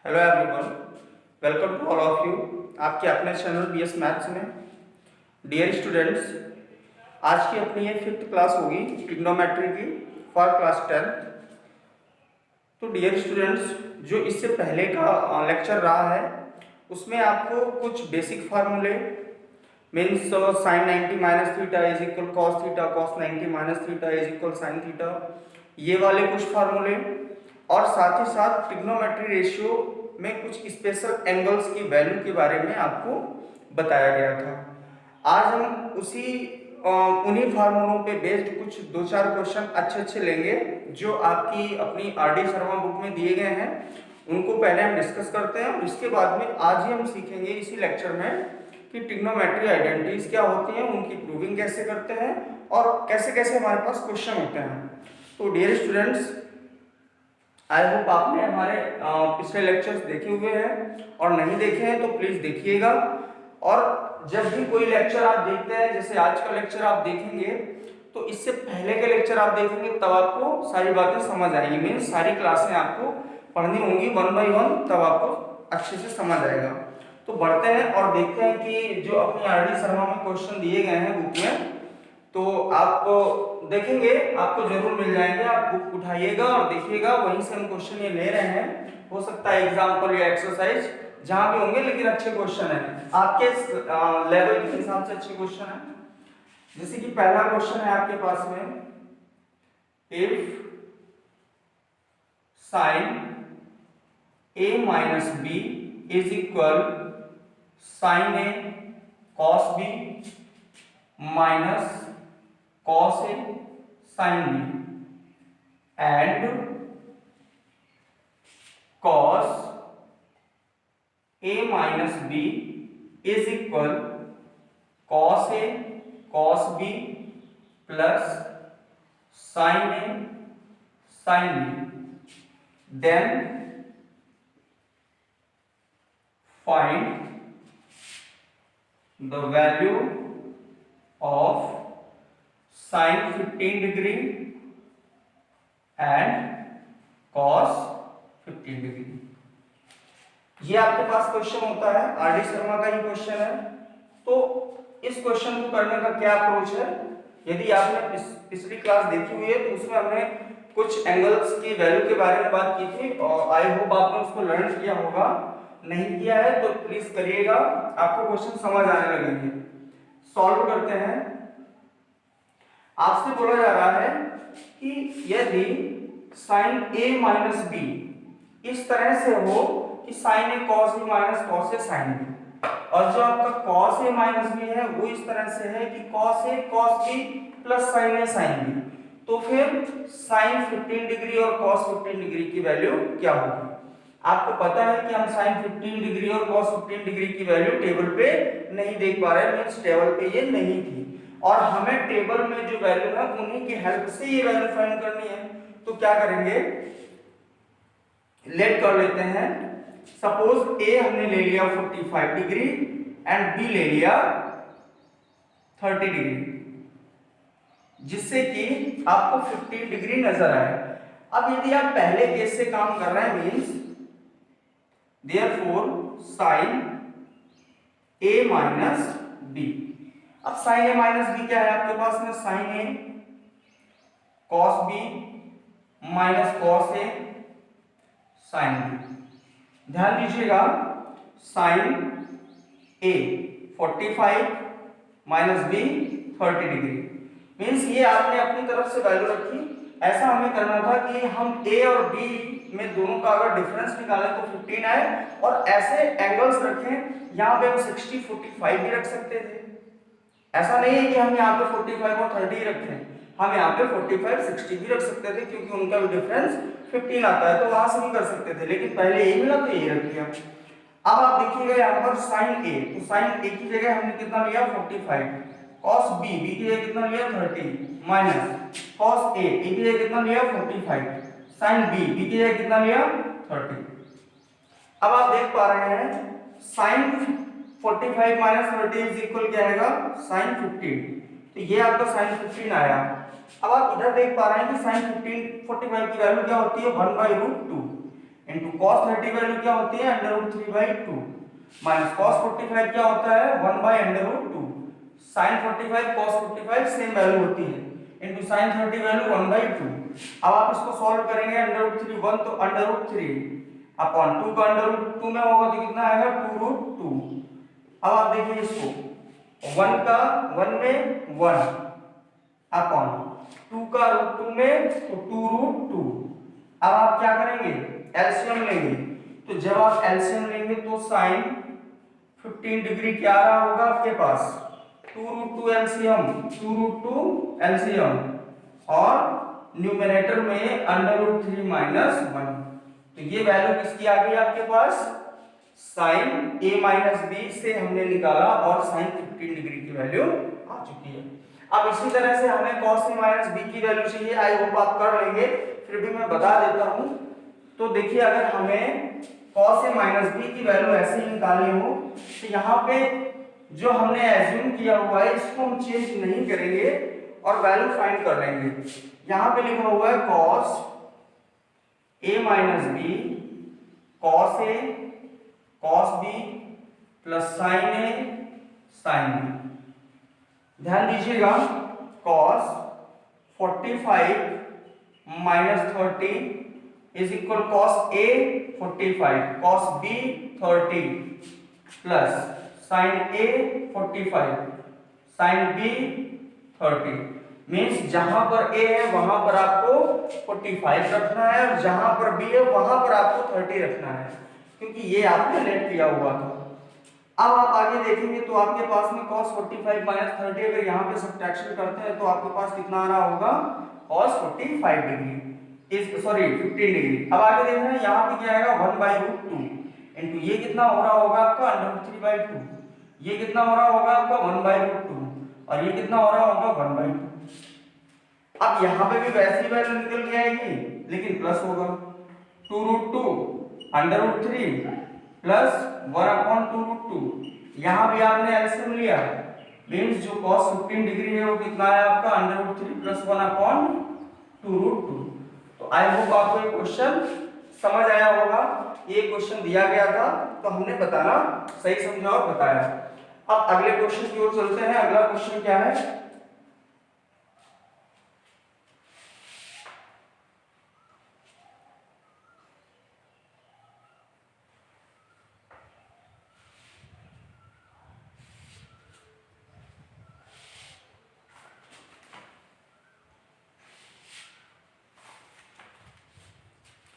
Hello everyone, welcome to all of you आपके अपने channel BS maths में। Dear students, आज की अपनी ये 5th क्लास होगी ट्रिग्नोमेट्री की फॉर क्लास 10th। तो डियर स्टूडेंट्स, जो इससे पहले का लेक्चर रहा है उसमें आपको कुछ बेसिक फार्मूले means sign 90 minus theta is equal cos theta, cos 90 minus theta is equal sine theta, ये वाले कुछ फार्मूले और साथ ही साथ ट्रिग्नोमेट्री रेशियो में कुछ स्पेशल एंगल्स की वैल्यू के बारे में आपको बताया गया था। आज हम उन्हीं फार्मूलों पे बेस्ड कुछ 2-4 क्वेश्चन अच्छे लेंगे जो आपकी अपनी आरडी शर्मा बुक में दिए गए हैं। उनको पहले हम डिस्कस करते हैं और इसके बाद में आज ही हम सीखेंगे इसी लेक्चर में कि ट्रिग्नोमेट्री आइडेंटिटीज क्या होती हैं, उनकी प्रूविंग कैसे करते हैं और कैसे कैसे हमारे पास क्वेश्चन होते हैं। तो डियर स्टूडेंट्स, आई होप आपने हमारे पिछले लेक्चर्स देखे हुए हैं और नहीं देखे हैं तो प्लीज देखिएगा। और जब भी कोई लेक्चर आप देखते हैं, जैसे आज का लेक्चर आप देखेंगे तो इससे पहले के लेक्चर आप देखेंगे तब आपको सारी बातें समझ आएंगी। मीन्स सारी क्लासें आपको पढ़नी होंगी 1 by 1, तब आपको अच्छे से समझ आएगा। तो बढ़ते हैं और देखते हैं कि जो अपनी आरडी शर्मा में क्वेश्चन दिए गए हैं बुक में, तो आप देखेंगे आपको जरूर मिल जाएंगे। आप बुक उठाइएगा और देखिएगा, वहीं से हम क्वेश्चन ये ले रहे हैं। हो सकता है एग्जाम्पल या एक्सरसाइज जहां भी होंगे, लेकिन अच्छे क्वेश्चन है आपके लेवल के हिसाब से अच्छे क्वेश्चन है। जैसे कि पहला क्वेश्चन है आपके पास में, if sine a minus B is equal sine A cos B minus cos A sin B and cos A minus B is equal cos A cos B plus sin A sin B. Then find the value of sin 15 degree and cos 15 degree. ये आपके पास question होता है, RD Sharma का ही question है। तो इस question को करने का क्या अप्रोच है, यदि आपने पिछली क्लास देखी हुई है तो उसमें हमने कुछ एंगल्स की वैल्यू के बारे में बात की थी और आई होप आपने उसको लर्न किया होगा। नहीं किया है तो प्लीज करिएगा, आपको क्वेश्चन समझ आने लगेंगे। सॉल्व करते हैं। आपसे बोला जा रहा है कि यदि साइन a माइनस बी इस तरह से हो कि sign A cos B minus cos A sine B, और जो आपका कॉस ए माइनस बी है वो इस तरह से है कि cos A cos B plus sign A sine B, तो फिर साइन 15 डिग्री और कॉस 15 डिग्री की वैल्यू क्या होगी। आपको पता है कि हम साइन 15 डिग्री और कॉस 15 डिग्री की वैल्यू टेबल पे नहीं देख पा रहे, मींस टेबल पे ये नहीं थी और हमें टेबल में जो वैल्यू है उन्हीं की हेल्प से ये वैल्यू फाइंड करनी है। तो क्या करेंगे, लेट कर लेते हैं। सपोज ए हमने ले लिया 45 डिग्री एंड बी ले लिया 30 डिग्री, जिससे कि आपको 15 डिग्री नजर आए। अब यदि आप पहले केस से काम कर रहे हैं, मींस देयरफॉर साइन ए माइनस बी। अब साइन ए माइनस बी क्या है आपके पास में, sign A cos B minus cos A sine B. ध्यान दीजिएगा, साइन ए 45 माइनस बी 30 डिग्री, मीन्स ये आपने अपनी तरफ से वैल्यू रखी। ऐसा हमें करना था कि हम ए और बी में दोनों का अगर डिफरेंस निकालें तो 15 आए, और ऐसे एंगल्स रखें। यहाँ पे हम 60 45 भी रख सकते थे। ऐसा नहीं है कि हम यहाँ पे 45 और 30 रखें, हम यहाँ पे 45 60 भी रख सकते थे क्योंकि उनका भी डिफरेंस 15 आता है, तो वहां से भी कर सकते थे, लेकिन पहले ए मिला तो ये रख दिया। अब आप देखिएगा यहाँ पर साइन ए, तो साइन ए की जगह हमने कितना लिया 45, कॉस बी की जगह कितना लिया 30 माइनस कॉस ए की जगह कितना लिया 45, साइन बी की जगह कितना लिया 30। अब आप देख पा रहे हैं साइन 45 माइनस 30 इज इक्वल क्या आएगा, साइन 15। तो ये आपका साइन 15 आया। अब आप इधर देख पा रहे हैं कि साइन 15 45 की वैल्यू क्या होती है 1/√2। इंटू कॉस 30 वैल्यू क्या होती है √3/2 माइनस कॉस 45 क्या होता है 1/√2 साइन 45 कॉस 45 सेम वैल्यू होती है इंटू साइन 30 वैल्यू 1/2। अब आप इसको सॉल्व करेंगे √3 1 तो √3 अपॉन 2 का √2 में होगा तो कितना आएगा 2√2। अब आप देखिए इसको 1 का 1 में 1 अपॉन 2 का √2 में तो 2√2। अब आप क्या करेंगे एलसीएम लेंगे तो जब आप एलसीएम लेंगे तो साइन 15 डिग्री क्या आ रहा होगा आपके पास 2√2 एलसीएम 2√2 एलसीएम और न्यूमरेटर में √3 माइनस 1 तो ये वैल्यू किसकी आ गई आपके पास साइन a माइनस बी से हमने निकाला और साइन 15 डिग्री की वैल्यू आ चुकी है। अब इसी तरह से हमें cos a माइनस बी की वैल्यू चाहिए आई होप आप कर लेंगे फिर भी मैं बता देता हूं। तो देखिए अगर हमें cos a माइनस बी की वैल्यू ऐसे ही निकालनी हो तो यहाँ पे जो हमने एज्यूम किया हुआ है इसको हम चेंज नहीं करेंगे और वैल्यू फाइंड कर लेंगे। यहाँ पे लिखा हुआ है cos a minus B cos a cos b plus sin a sin b। ध्यान दीजिएगा cos 45 minus 30 is equal cos a 45 cos b 30 plus sin a 45 sin b 30 means जहां पर a है वहां पर आपको 45 रखना है और जहां पर b है वहां पर आपको 30 रखना है क्योंकि ये आपने लेट किया हुआ था। अब आप आगे देखेंगे तो आपके पास में cos 45 माइनस 30 अगर यहाँ पे सब्ट्रैक्शन करते हैं तो आपके पास कितना आ रहा होगा cos 45 डिग्री इस सॉरी 15 डिग्री। अब आगे देख रहे हैं यहाँ पे क्या आएगा 1/√2 इनटू ये कितना हो रहा होगा आपका √3/2 ये कितना हो रहा होगा आपका 1/√2 और ये कितना हो रहा होगा 1/2। अब यहाँ पे भी वैसी वैल्यू निकल के आएगी लेकिन प्लस होगा 2√2 √3 प्लस 1/2√2 यहाँ भी आपने एलसीएम लिया मींस जो cos 15 डिग्री है वो कितना है आपका √3 प्लस 1/2√2। तो आई होप आपको ये क्वेश्चन समझ आया होगा। ये क्वेश्चन दिया गया था तो हमने बताना सही समझा और बताया। अब अगले क्वेश्चन की ओर चलते हैं। अगला क्वेश्चन क्या है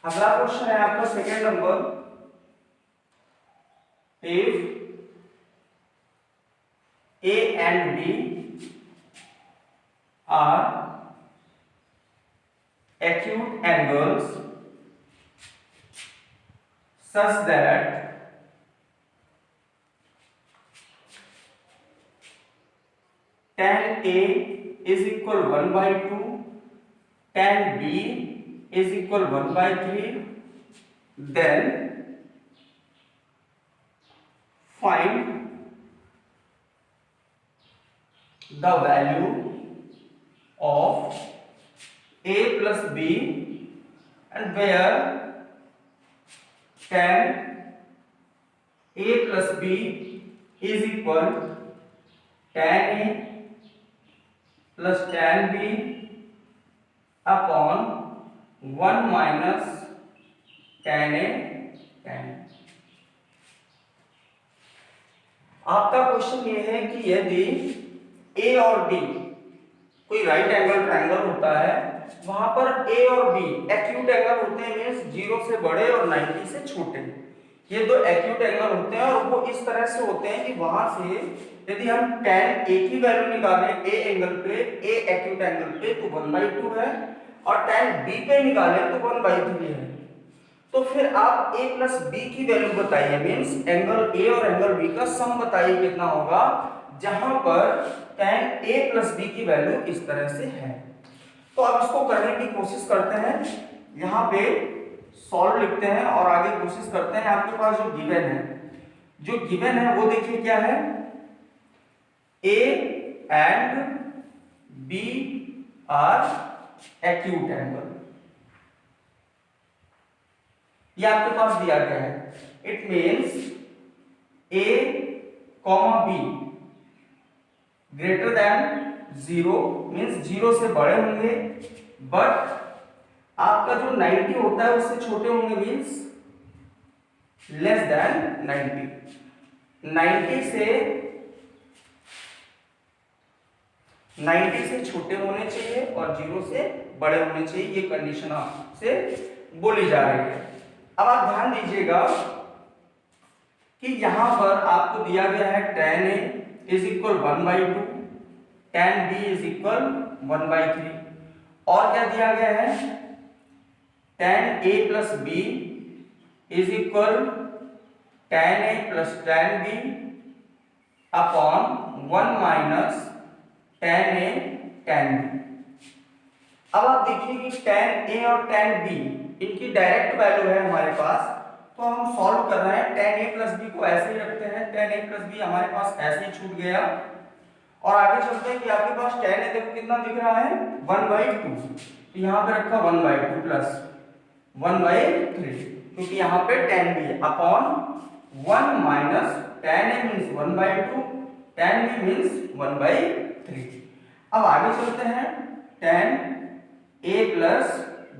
अगला क्वेश्चन है आपका second number if A and B are acute angles such that tan A is equal 1/2 tan B is equal 1/3 then find the value of A plus B and where tan A plus B is equal tan A plus tan B upon 1 minus tan A tan B। आपका question ये है कि यदि A और B कोई right angle triangle होता है वहां पर A और B एक्यूट एंगल होते हैं मींस 0 से बड़े और 90 से छोटे। ये दो एक्यूट एंगल होते हैं और वो इस तरह से होते हैं कि वहां से यदि हम tan A की वैल्यू निकालें A एंगल पे A एक्यूट एंगल पे तो 1/2 है और tan B पे निकालें तो 1/3 है। तो फिर आप A प्लस B की वैल्यू बताइए मींस एंगल A और एंगल B का सम बताइए कितना होगा जहां पर tan A प्लस B की वैल्यू इस तरह से है। तो अब इसको करने की कोशिश करते हैं। यहाँ पे सॉल्व लिखते हैं और आगे कोशिश करते हैं। आपके पास जो गिवन है वो देखिए क्या है A and B are acute angle. ये आपके पास दिया गया है। It means a, b greater than 0 means 0 से बड़े होंगे, बट आपका जो 90 होता है उससे छोटे होंगे, मीन्स लेस देन 90 से छोटे होने चाहिए और 0 से बड़े होने चाहिए, ये कंडीशन आपसे बोली जा रही है। अब आप ध्यान दीजिएगा कि यहां पर आपको दिया गया है tan a is equal 1/2, tan b is equal 1/3, और क्या दिया गया है tan a plus b is equal tan a plus tan b upon 1 minus tan a tan b। अब आप देखिए कि tan a और tan b इनकी डायरेक्ट वैल्यू है हमारे पास, तो हम सॉल्व कर रहे हैं। tan a प्लस b को ऐसे ही रखते हैं, tan a प्लस b हमारे पास ऐसे ही छूट गया, और आगे चलते हैं कि आपके पास tan a देखो कितना दिख रहा है 1/2, तो यहाँ पे रखा 1/2 प्लस 1/3, क्योंकि यहाँ पे tan b है, upon 1 minus tan a means 1/2, tan b means 1/3। अब आगे चलते हैं, tan a plus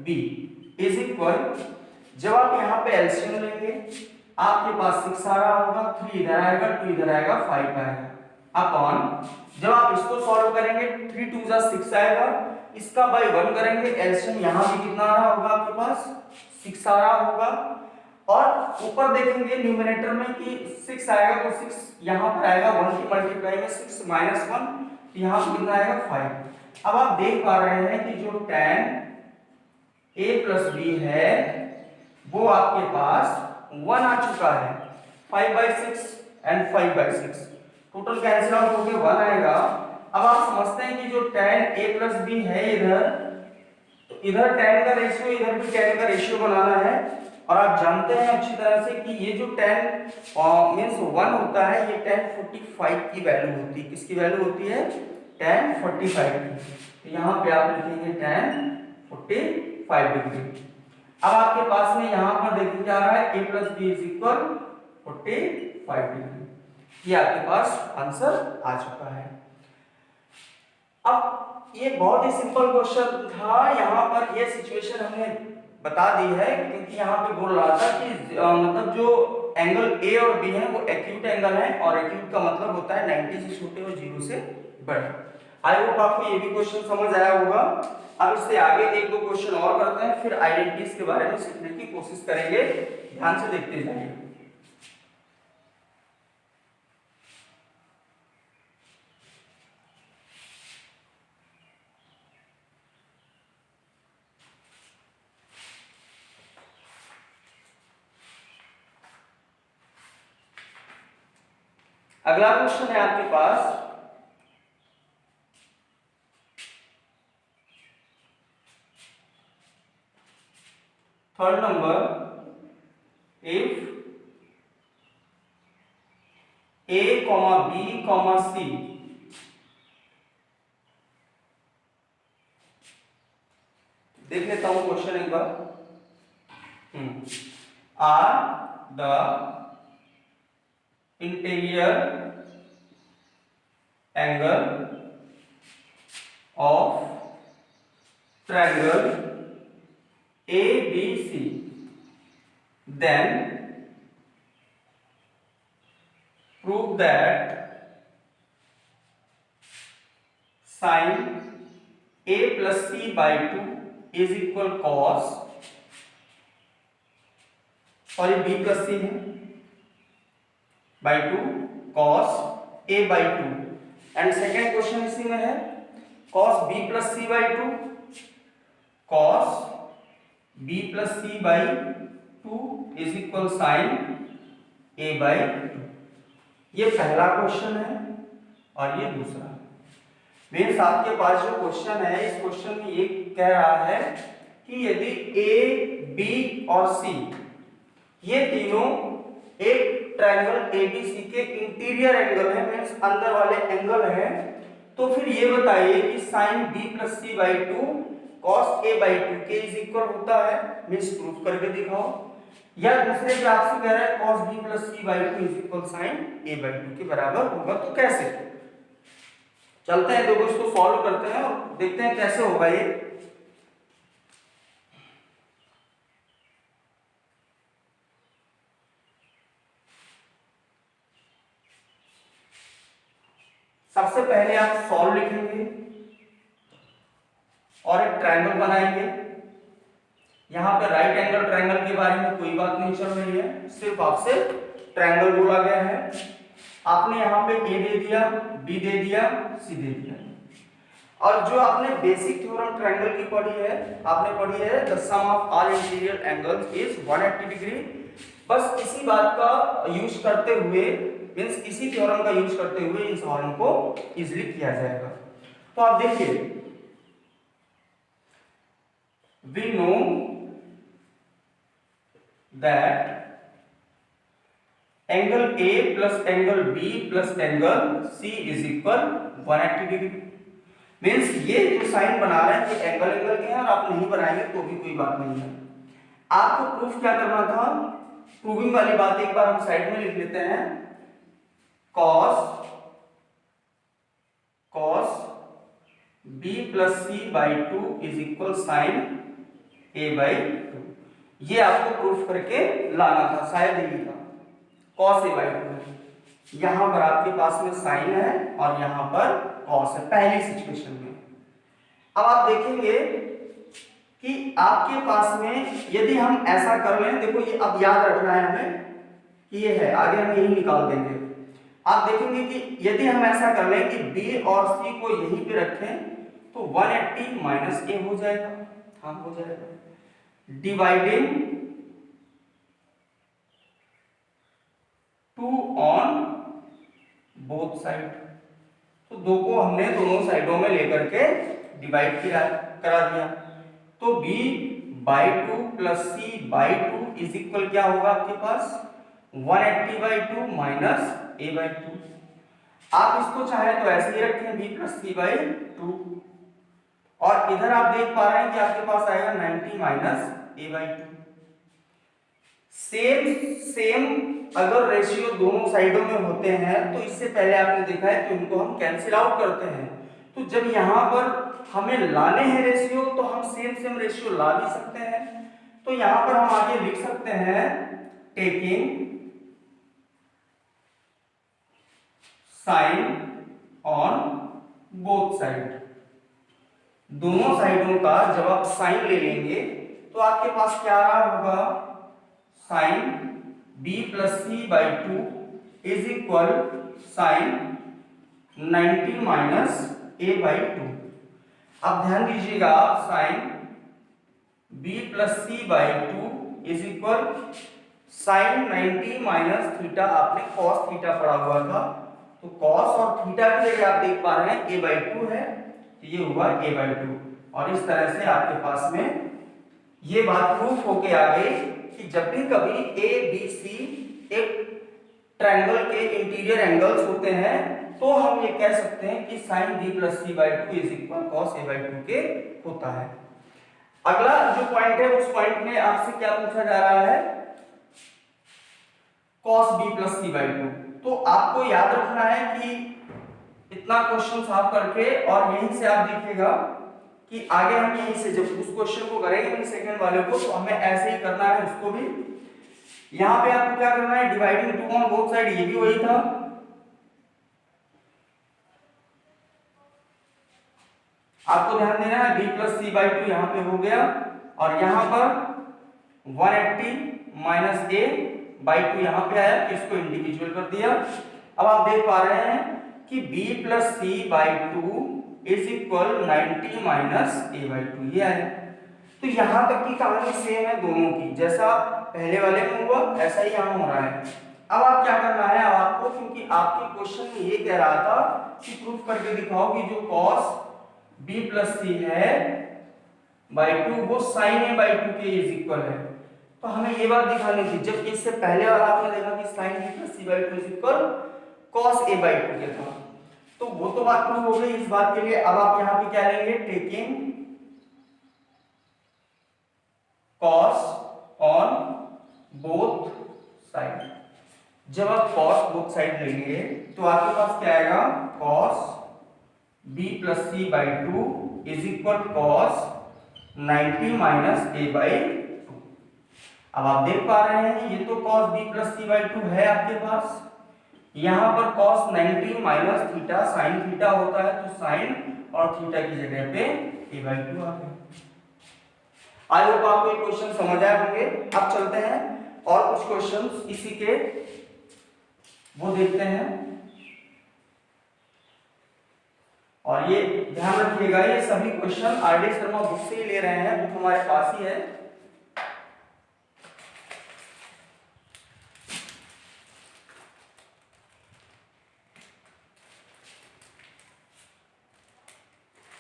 b is equal, जब आप यहाँ पे एलसीएम लेंगे आपके पास 6 आ रहा होगा, 3 इधर आएगा, 2 इधर आएगा, 5 आएगा, अपॉन जब आप इसको सॉल्व करेंगे 3 2 जा 6 आएगा, इसका बाय 1 करेंगे, एलसीएम यहाँ भी कितना आ रहा होगा आपके पास 6 आ रहा होगा, और ऊपर देखेंगे न्यूमरेटर में कि 6 आएगा तो 6 यहाँ पर आएगा, 1 की मल्टीप्लाई में 6 माइनस 1, यहाँ पर कितना आएगा 5। अब आप देख पा रहे हैं कि जो tan a प्लस b है वो आपके पास 1 आ चुका है, 5/6 एंड 5/6 टोटल कैंसिल आउट होके 1 आएगा। अब आप समझते हैं कि जो tan a प्लस b है इधर, तो इधर tan का रेशियो इधर भी tan का रेशियो बनाना है, और आप जानते हैं अच्छी तरह से कि ये जो tan मींस 1 होता है, ये tan 45 की वैल्यू होती है। किसकी वैल्यू होती है tan 45 की, तो यहाँ पे आप लिखेंगे tan 45 डिग्री। अब आपके पास में यहां पर देखिए क्या आ रहा है, a plus B is equal 45 degree. ये आपके पास आंसर आ चुका है। अब ये बहुत ही सिंपल क्वेश्चन था, यहाँ पर ये सिचुएशन हमने बता दी है, क्योंकि यहाँ पे बोल रहा था कि मतलब जो एंगल a और b है वो एक्यूट एंगल है, और एक्यूट का मतलब होता है 90 से छोटे और 0 से बड़े। आई होप आपको ये भी क्वेश्चन समझ आया होगा। अब इससे आगे एक दो क्वेश्चन और करते हैं, फिर आइडेंटिटीज के बारे में सीखने की कोशिश करेंगे। ध्यान से देखते जाइए। अगला क्वेश्चन है आपके पास, third number, if a, b, c देख लेता हूं क्वेश्चन एक बार। Are the interior angle of triangle ABC, then prove that sin A plus C by 2 is equal cos, और ये B plus C है, by 2 cos A by 2, and second question इसी में है cos B plus C by 2, cos b plus c by 2 is equal sin a by 2। ये पहला question है और ये दूसरा। मीन्स आपके पास जो क्वेश्चन है, इस क्वेश्चन में ये कह रहा है कि यदि a, b और c ये तीनों एक ट्रायंगल ABC के इंटीरियर एंगल है, मीन्स अंदर वाले एंगल है, तो फिर ये बताइए कि sin b plus c by 2 cos a by 2 के इज इक्वल होता है, मीन्स प्रूफ करके दिखाओ। या दूसरे पे आपसे कह रहा है cos b plus c by two is equal sine a by two के बराबर होगा, तो कैसे? चलते हैं, देखो इसको सॉल्व करते हैं और देखते हैं कैसे होगा ये। सबसे पहले आप सॉल्व लिखेंगे और एक ट्रायंगल बनाएंगे। यहाँ पे राइट एंगल ट्रायंगल के बारे में कोई बात नहीं चल रही है, सिर्फ आपसे ट्रायंगल बोला गया है। आपने यहाँ पे ए दे दिया, बी दे दिया, सी दे दिया। और जो आपने बेसिक थ्योरम ट्रायंगल की पढ़ी है, आपने पढ़ी है the sum of all interior angles is 180 degree. बस इसी बात का यूज करते हुए, मींस इसी थ्योरम का यूज करते हुए इन सवालों को इजीली किया जाएगा। तो आप देखिए, we know that angle A plus angle B plus angle C is equal 180 degree. Means ये जो साइन बना रहे हैं ये एंगल एंगल के हैं, और आप नहीं बनाएंगे तो भी कोई बात नहीं है। आपको प्रूफ क्या करना था? प्रूविंग वाली बात एक बार हम साइड में लिख लेते हैं। cos B plus C by two is equal sine A by two. ये आपको प्रूफ करके लाना था, शायद यही था। cos A बाई टू है, यहां पर आपके पास में साइन है और यहां पर cos है पहली सिचुएशन में। अब आप देखेंगे कि आपके पास में यदि हम ऐसा कर लें, देखो ये अब याद रखना है हमें कि ये है, आगे हम यही निकाल देंगे। आप देखेंगे कि यदि हम ऐसा कर लें कि B और C को यहीं पे रखें तो 180 माइनस A हो जाएगा। हाँ हो जाएगा। डिवाइडिंग 2 ऑन बोथ साइड, तो दो को हमने दोनों साइडों में लेकर के डिवाइड करा दिया। तो b by two plus C by two is equal क्या होगा आपके पास? 180 by two minus a by two. आप इसको चाहे तो ऐसे ही रखें b plus C by two, और इधर आप देख पा रहे हैं कि आपके पास आएगा 90 minus a by to. Same अगर रेशियो दोनों साइडों में होते हैं तो इससे पहले आपने देखा है कि उनको हम कैंसिल आउट करते हैं। तो जब यहां पर हमें लाने हैं रेशियो तो हम सेम रेशियो ला भी सकते हैं। तो यहां पर हम आगे लिख सकते हैं taking sine on both side. दोनों साइडों का जब आप साइन ले लेंगे तो आपके पास क्या आ रहा होगा? Sine b plus C by two is equal sine 90 minus a by two. अब ध्यान दीजिएगा, आप sine b plus C by two is equal sine 90 minus theta, आपने cos थीटा पढ़ा हुआ था, तो cos और थीटा की जगह आप देख पा रहे हैं a बाई टू है, तो ये हुआ a बाई टू। और इस तरह से आपके पास में ये बात प्रूफ होके आ गई कि जब भी कभी ए बी सी एक ट्रायंगल के इंटीरियर एंगल्स होते हैं तो हम ये कह सकते हैं कि sine b plus C by two is equal cos a by two के होता है। अगला जो पॉइंट है उस पॉइंट में आपसे क्या पूछा जा रहा है? cos b plus C by two. तो आपको याद रखना है कि इतना क्वेश्चन सॉल्व करके और यहीं से आप देखिएगा कि आगे हम यहीं से जब उस क्वेश्चन को करेंगे सेकंड वाले को तो हमें ऐसे ही करना है उसको भी। यहां पे आपको क्या करना है? डिवाइडिंग 2 ऑन बोथ साइड, ये भी वही था। आपको ध्यान देना है b plus C by two यहां पे हो गया, और यहां पर 180 माइनस a बाई टू यहां पे आया कि इसको इंडिविजुअल कर दिया। अब आप देख पा रहे हैं कि b plus C by two is equal 90 minus a by two, ये आया। तो यहां तक की कहानी सेम है दोनों की, जैसा पहले वाले में हुआ ऐसा ही यहां हो रहा है। अब आप क्या करना है? अब आपको, क्योंकि आपके क्वेश्चन में ये कह रहा था कि प्रूफ करके दिखाओ कि जो cos b प्लस सी है बाई टू वो sin a बाई टू के इज इक्वल है, तो हमें ये बात दिखानी थी। जब इससे पहले वाला आपने देखा कि sin b plus C by two is equal cos a by two के था, तो वो तो बात प्रूफ हो गई इस बात के लिए। अब आप यहां पे क्या लेंगे? Taking cos on both side. जब आप कॉस बोथ साइड लेंगे तो आपके पास क्या आएगा, cos b plus C by two is equal cos 90 minus a by two. अब आप देख पा रहे हैं ये तो cos b plus C by two है आपके पास, यहां पर cos 90 minus theta sine theta होता है, तो साइन और थीटा की जगह पे a बाई टू आ गया। आई होप आपको ये क्वेश्चन समझ आए होंगे। अब चलते हैं और कुछ क्वेश्चंस इसी के वो देखते हैं, और ये ध्यान रखिएगा ये सभी क्वेश्चन आरडी शर्मा बुक से ही ले रहे हैं, बुक हमारे पास ही है।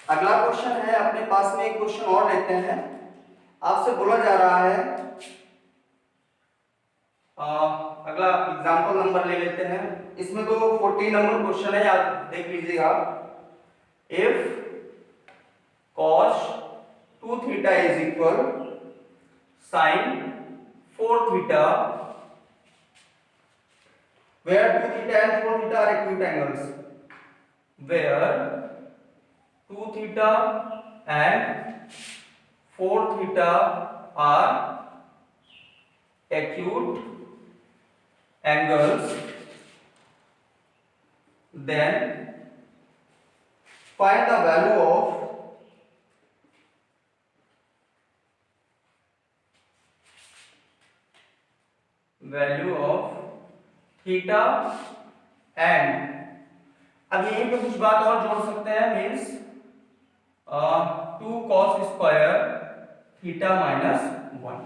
अगला क्वेश्चन है अपने पास में, एक क्वेश्चन और लेते हैं। आपसे बोला जा रहा है, अगला एग्जांपल नंबर ले लेते हैं। इसमें तो 14 नंबर क्वेश्चन है, याद देख लीजिएगा। If cos 2 theta is equal sin 4 theta, where 2 theta and 4 theta are acute angles, where 2 theta and 4 theta are acute angles, then find the value of theta and, अब यहीं पे कुछ बात और जोड़ सकते हैं, means 2 cos square theta minus 1।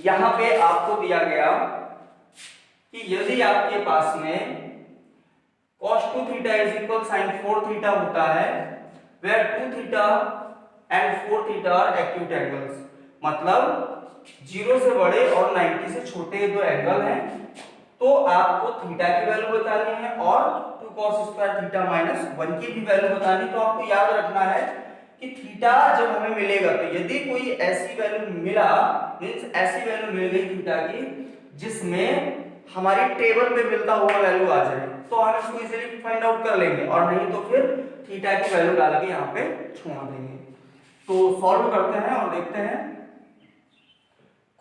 यहां पे आपको दिया गया कि यदि आपके पास में cos 2 theta is equal sin 4 theta होता है, where 2 theta and 4 theta are acute angles, मतलब 0 से बड़े और 90 से छोटे दो एंगल हैं, तो आपको थीटा की वैल्यू बतानी है और 2 cos स्क्वायर थीटा माइनस 1 की भी वैल्यू बतानी। तो आपको याद रखना है कि थीटा जब हमें मिलेगा, तो यदि कोई ऐसी वैल्यू मिला, मींस ऐसी वैल्यू मिल गई थीटा की जिसमें हमारी टेबल पे मिलता हुआ वैल्यू आ जाए, तो हम इसको इजीली फाइंड आउट कर लेंगे, और नहीं तो फिर थीटा की वैल्यू डाल के यहाँ पे छोड़ देंगे। तो सॉल्व करते हैं और देखते हैं।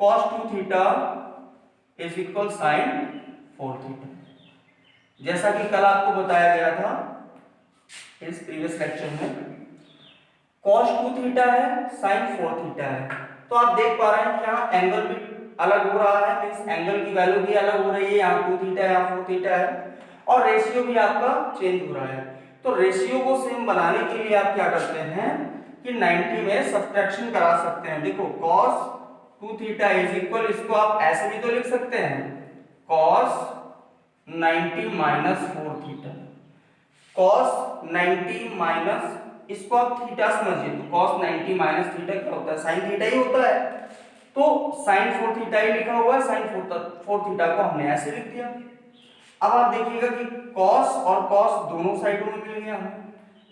cos 2 theta is equal sine 4 theta, जैसा कि कल आपको बताया गया था इस प्रीवियस लेक्चर में, cos 2 थीटा है sin 4 थीटा है, तो आप देख पा रहे हैं कि यहाँ एंगल भी अलग हो रहा है, मींस एंगल की वैल्यू भी अलग हो रही है, यहाँ 2 थीटा है, यहाँ 4 थीटा है, और रेशियो भी आपका चेंज हो रहा है। तो रेशियो को सेम बनाने के लिए आप क्या करते हैं कि 90 में सब्ट्रैक्शन करा सकते हैं। देखो cos 2 थीटा इज इक्वल, इसको आप ऐसे भी तो लिख सकते हैं cos 90 minus 4 theta, cos 90 minus, इसको आप थीटा समझिए, तो cos 90 माइनस थीटा क्या होता है, sin थीटा ही होता है, तो sin 4 थीटा ही लिखा हुआ है, sin 4 थीटा को हमने ऐसे लिख दिया। अब आप देखिएगा कि cos और cos दोनों साइडों में मिल गया हमें,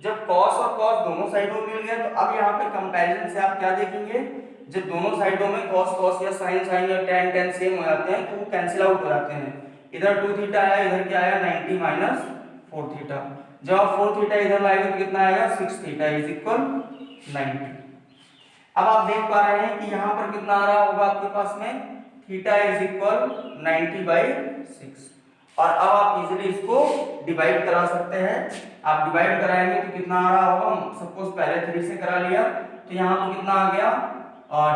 जब cos और cos दोनों साइडों में मिल गया, तो अब यहाँ पे कंपैरिजन से आप क्या देखेंगे, जब दोनों साइडों में cos cos या sin sin या tan tan सेम हो जाते हैं, तो वो कैंसिल आउट हो जाते हैं। इधर 2 थीटा आया, इधर क्या आया 90 माइनस 4 थीटा, जब आप 4 थीटा इधर लाएंगे तो कितना आएगा 6 थीटा इज इक्वल 90। अब आप देख पा रहे हैं कि यहाँ पर कितना आ रहा होगा आपके पास में, थीटा इज इक्वल 90 बाई 6, और अब आप इजीली इसको डिवाइड करा सकते हैं। आप डिवाइड कराएंगे तो कितना आ रहा होगा, सपोज पहले 3 से करा लिया, तो यहाँ पर कितना आ गया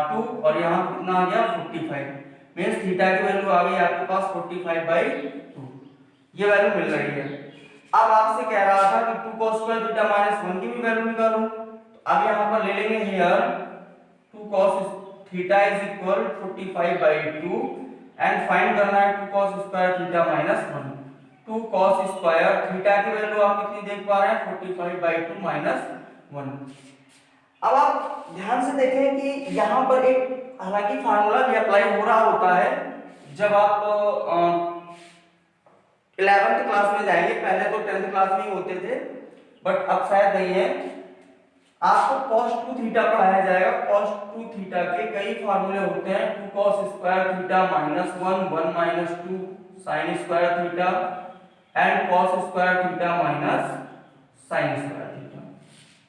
2, और यहाँ पर कितना आ गया 45, मींस थीटा की वैल्यू आ गई आपके पास 45 बाई 2, ये वैल्यू मिल रही है। अब आपसे कह रहा था कि 2 cos स्क्वायर थीटा माइनस 1 की भी वैल्यू निकालो, तो अब यहाँ पर ले लेंगे here 2 cos theta is equal 45 by 2, and find करना है 2 cos square theta minus 1। 2 cos square theta की वैल्यू आप कितनी देख पा रहे हैं 45 बाई 2 माइनस 1। अब आप ध्यान से देखें कि यहाँ पर एक हालांकि फार्मूला भी अप्लाई हो रहा होता है जब आप 11th क्लास में जाएंगे, पहले तो 10th क्लास में ही होते थे, बट अब शायद नहीं है। आपको cos 2 थीटा पढ़ाया जाएगा। cos 2 थीटा के कई फार्मूले होते हैं। 2 cos square theta minus 1 minus 2 sin square theta and cos square theta minus sin square theta.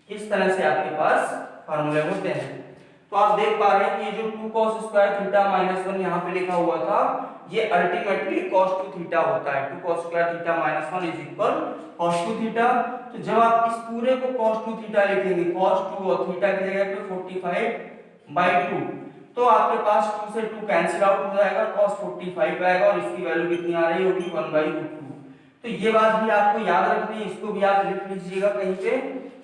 इस तरह से आपके पास फार्मूले होते हैं। तो आप देख पा रहे हैं कि ये जो 2 cos स्क्वायर थीटा माइनस 1 यहाँ पे लिखा हुआ था, ये अल्टीमेटली cos 2 थीटा होता है। 2 cos square theta minus 1 is equal cos 2 theta. तो जब आप इस पूरे को cos 2 थीटा लिखेंगे, cos 2 और थीटा की जगह पे 45/2, तो आपके पास 2 से 2 कैंसिल आउट हो जाएगा, cos 45 आएगा और इसकी वैल्यू कितनी आ रही होगी 1/2। तो ये बात भी आपको याद रखनी है, इसको भी आप लिख लीजिएगा कहीं पे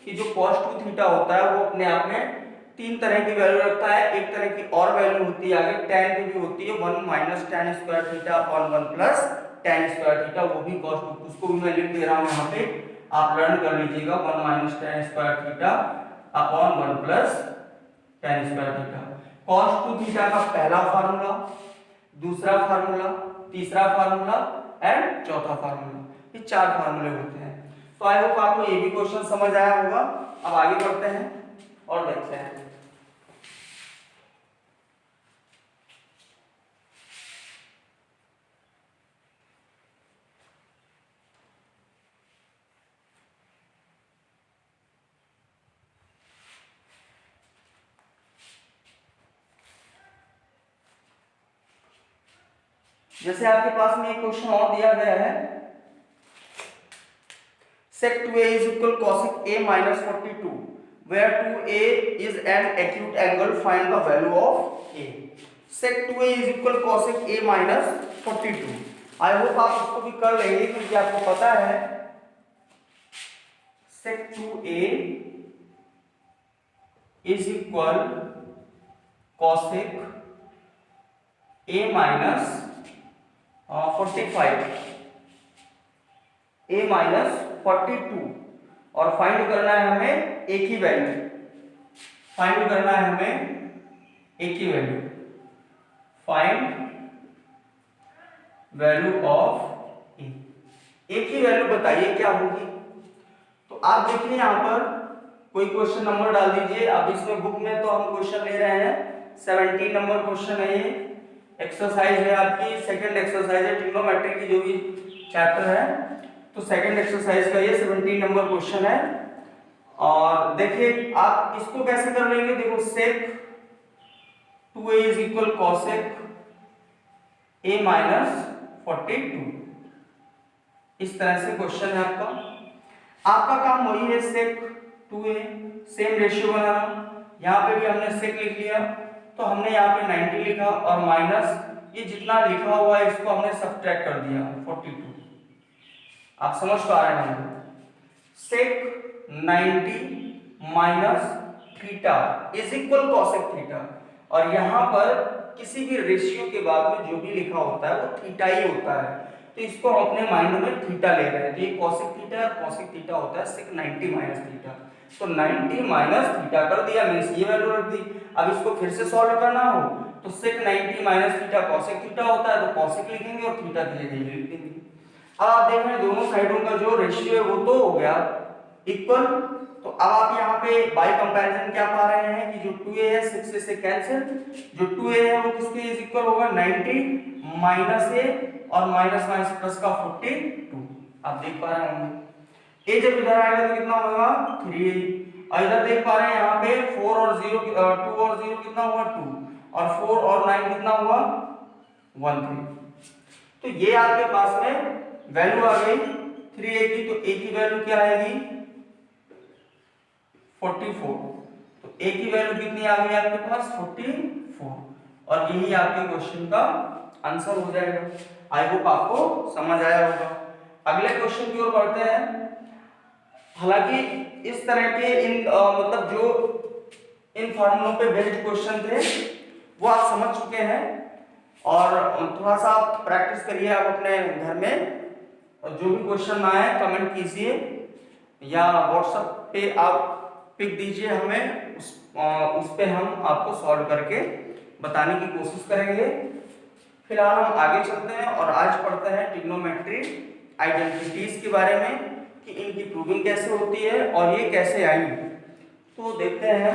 कि जो cos 2 थीटा होता है वो अपने आप में तीन तरह की वैल्यू रखता है। एक तरह की और वैल्यू होती है आगे tan की भी होती है, 1 minus tan square theta upon 1 plus tan square theta, वो भी cos 2, उसको भी मैं लिख दे रहा हूं यहाँ पे, आप लर्न कर लीजिएगा। 1 minus tan square theta upon 1 plus tan square theta. cos 2 theta का पहला फार्मूला, दूसरा फार्मूला, तीसरा फार्मूला एंड चौथा फार्मूला, ये चार फार्मूले होते हैं। तो आई होप आपको ये भी क्वेश्चन समझ आया होगा। अब आगे बढ़ते हैं और देखते हैं। जैसे आपके पास में एक क्वेश्चन और दिया गया है, sec 2a is equal cosec a minus 42 where 2a is an acute angle, find the value of a। sec 2a is equal cosec a minus 42। I hope आप उसको भी कर लेंगे क्योंकि आपको पता है sec 2a is equal cosec a minus 45 a minus 42 और फाइंड करना है हमें एक ही वैल्यू, फाइंड करना है हमें एक ही वैल्यू, फाइंड वैल्यू ऑफ ए। एक ही वैल्यू बताइए क्या होगी। तो आप देखिए यहाँ पर कोई क्वेश्चन नंबर डाल दीजिए। अब इसमें बुक में तो हम क्वेश्चन ले रहे हैं 17 नंबर क्वेश्चन है, ये एक्सरसाइज है आपकी, सेकंड एक्सरसाइज है ट्रिग्नोमेट्री की जो भी चैप्टर है, तो सेकंड एक्सरसाइज का ये 17 नंबर क्वेश्चन है। और देखिए आप इसको कैसे कर लेंगे, देखो sec 2a is equal cosec a minus 42, इस तरह से क्वेश्चन है आपका। आपका काम वही है sec 2a, सेम रेशियो बनाना। यहाँ पे भी हमने sec लिख लिया, तो हमने यहाँ पे 90 लिखा और माइनस ये जितना लिखा हुआ है इसको हमने सब्ट्रैक्ट कर दिया 42। आप समझ पा रहे हैं, sec 90 minus theta is equal cosec theta. और यहाँ पर किसी भी रेशियो के बाद में जो भी लिखा होता है वो थीटा ही होता है, तो इसको हम अपने माइंड में थीटा ले रहे हैं। तो ये cosec थीटा और cosec थीटा होता है sec 90 माइनस थीटा। तो 90 माइनस थीटा कर दिया, मींस ये वैल्यू रख दी। अब इसको फिर से सॉल्व करना हो तो sec 90 minus theta cosec theta होता है, तो cosec लिखेंगे और थीटा की जगह लिख देंगे। अब आप देख रहे हैं दोनों साइडों का जो रेशियो है वो तो हो गया इक्वल। तो अब आप यहाँ पे बाय कंपैरिजन क्या पा रहे हैं कि जो 2a है 6 से कैंसिल, जो 2a है वो किसके इज इक्वल होगा 90 माइनस a और माइनस माइनस प्लस का 42। आप देख पा रहे होंगे a जब इधर आएगा तो कितना होगा 3a, और इधर देख पा रहे हैं यहाँ पे 4 और 0 2 और 0 कितना हुआ 2 और 4 और 9 कितना हुआ 1 3। तो ये आपके पास में वैल्यू आ गई 3a की, तो a की वैल्यू क्या आएगी 44। तो a की वैल्यू कितनी आ गई आपके पास 44, और यही आपके क्वेश्चन का आंसर हो जाएगा। आई होप आपको समझ आया होगा। अगले क्वेश्चन की ओर बढ़ते हैं। हालांकि इस तरह के इन मतलब जो इन फॉर्मूलों पे बेस्ड क्वेश्चन थे वो आप समझ चुके हैं, और थोड़ा सा प्रैक्टिस करिए आप अपने घर में, और जो भी क्वेश्चन आए कमेंट कीजिए या व्हाट्सएप पे आप पिक दीजिए हमें, उस पे हम आपको सॉल्व करके बताने की कोशिश करेंगे। फिलहाल हम आगे चलते हैं और आज पढ़ते हैं ट्रिग्नोमेट्री आइडेंटिटीज के बारे में कि इनकी प्रूविंग कैसे होती है और ये कैसे आई। तो देखते हैं।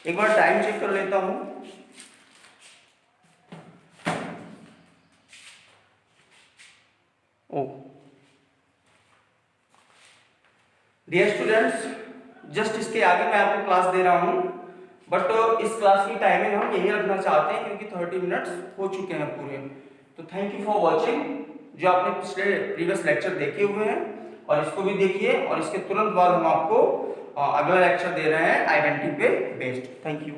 एक बार टाइम चेक कर लेता हूं। डियर स्टूडेंट्स, जस्ट इसके आगे मैं आपको क्लास दे रहा हूं, बट इस क्लास की टाइमिंग हम यही रखना चाहते हैं क्योंकि 30 मिनट्स हो चुके हैं पूरे। तो थैंक यू फॉर वॉचिंग। जो आपने पिछले प्रीवियस लेक्चर देखे हुए हैं और इसको भी देखिए, और इसके तुरंत बाद हम आपको अगला लेक्चर दे रहे हैं आइडेंटिटी पे बेस्ड। Thank you.